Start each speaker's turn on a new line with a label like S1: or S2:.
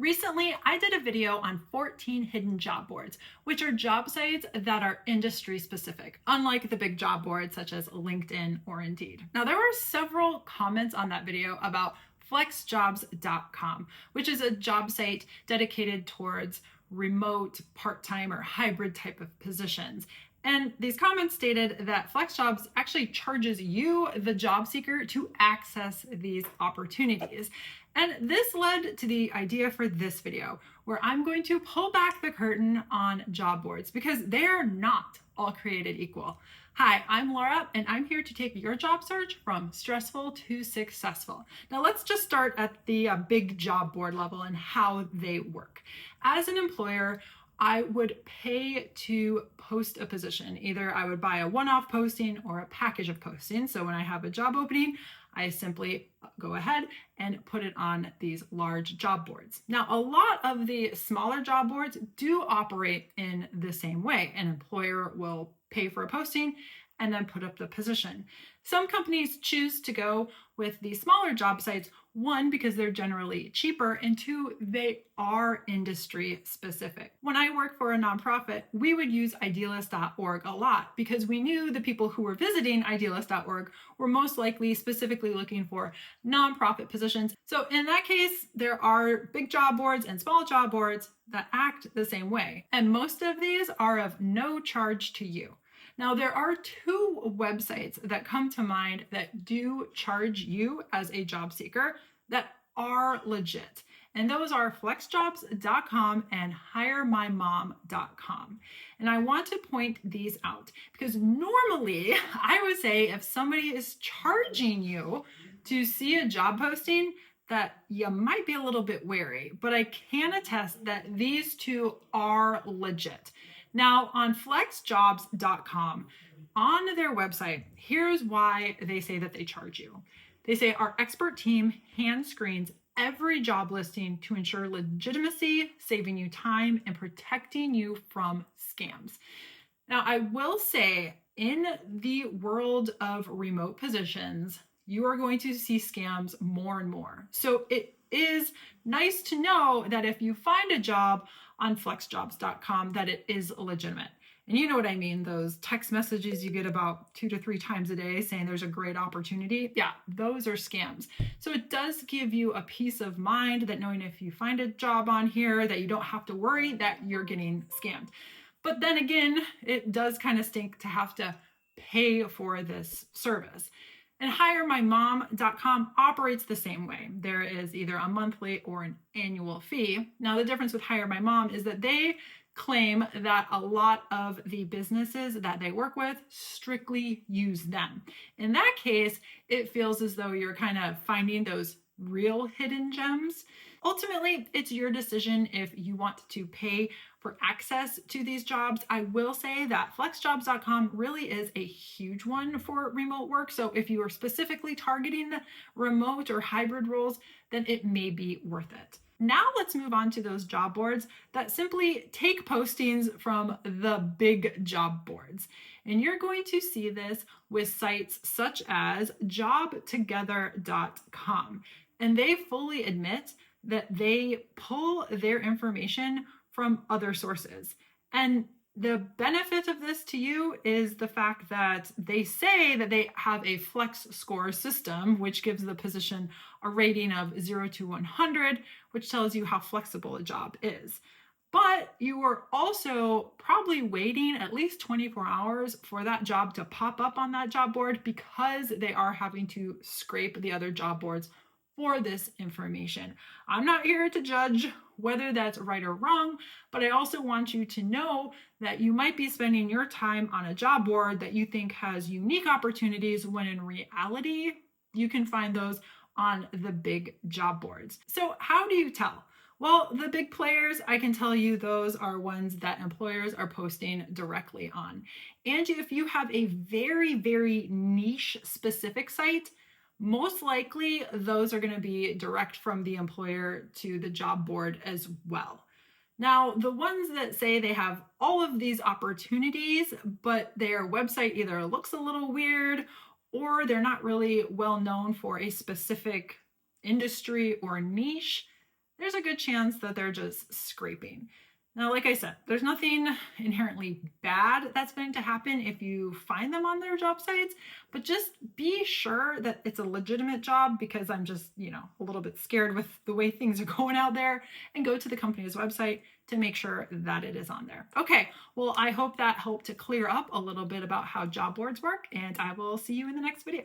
S1: Recently, I did a video on 14 hidden job boards, which are job sites that are industry specific, unlike the big job boards such as LinkedIn or Indeed. Now, there were several comments on that video about FlexJobs.com, which is a job site dedicated towards remote, part-time, or hybrid type of positions. And these comments stated that FlexJobs actually charges you, the job seeker, to access these opportunities. And this led to the idea for this video, where I'm going to pull back the curtain on job boards because they are not all created equal. Hi, I'm Laura, and I'm here to take your job search from stressful to successful. Now let's just start at the big job board level and how they work. As an employer, I would pay to post a position. Either I would buy a one-off posting or a package of postings. So when I have a job opening, I simply go ahead and put it on these large job boards. Now, a lot of the smaller job boards do operate in the same way. An employer will pay for a posting and then put up the position. Some companies choose to go with the smaller job sites, one, because they're generally cheaper, and two, they are industry specific. When I worked for a nonprofit, we would use idealist.org a lot because we knew the people who were visiting idealist.org were most likely specifically looking for nonprofit positions. So in that case, there are big job boards and small job boards that act the same way. And most of these are of no charge to you. Now, there are two websites that come to mind that do charge you as a job seeker that are legit. And those are FlexJobs.com and HireMyMom.com. And I want to point these out because normally I would say if somebody is charging you to see a job posting, that you might be a little bit wary, but I can attest that these two are legit. Now, on FlexJobs.com, on their website, here's why they say that they charge you. They say our expert team hand screens every job listing to ensure legitimacy, saving you time, and protecting you from scams. Now, I will say in the world of remote positions, you are going to see scams more and more. So it is nice to know that if you find a job on flexjobs.com, that it is legitimate. And you know what I mean, those text messages you get about 2 to 3 times a day saying there's a great opportunity. Yeah, those are scams. So it does give you a peace of mind that knowing if you find a job on here that you don't have to worry that you're getting scammed. But then again, it does kind of stink to have to pay for this service. And HireMyMom.com operates the same way. There is either a monthly or an annual fee. Now, the difference with Hire My Mom is that they claim that a lot of the businesses that they work with strictly use them. In that case, it feels as though you're kind of finding those real hidden gems. Ultimately, it's your decision if you want to pay for access to these jobs. I will say that flexjobs.com really is a huge one for remote work. So if you are specifically targeting remote or hybrid roles, then it may be worth it. Now let's move on to those job boards that simply take postings from the big job boards. And you're going to see this with sites such as jobtogether.com. And they fully admit that they pull their information from other sources. And the benefit of this to you is the fact that they say that they have a flex score system, which gives the position a rating of 0 to 100, which tells you how flexible a job is. But you are also probably waiting at least 24 hours for that job to pop up on that job board because they are having to scrape the other job boards for this information. I'm not here to judge whether that's right or wrong, but I also want you to know that you might be spending your time on a job board that you think has unique opportunities when in reality, you can find those on the big job boards. So how do you tell? Well, the big players, I can tell you those are ones that employers are posting directly on. And if you have a very, very niche specific site, most likely those are going to be direct from the employer to the job board as well. Now, the ones that say they have all of these opportunities, but their website either looks a little weird or they're not really well known for a specific industry or niche, there's a good chance that they're just scraping. Now, like I said, there's nothing inherently bad that's going to happen if you find them on their job sites, but just be sure that it's a legitimate job, because I'm just, a little bit scared with the way things are going out there, and go to the company's website to make sure that it is on there. Okay, well, I hope that helped to clear up a little bit about how job boards work, and I will see you in the next video.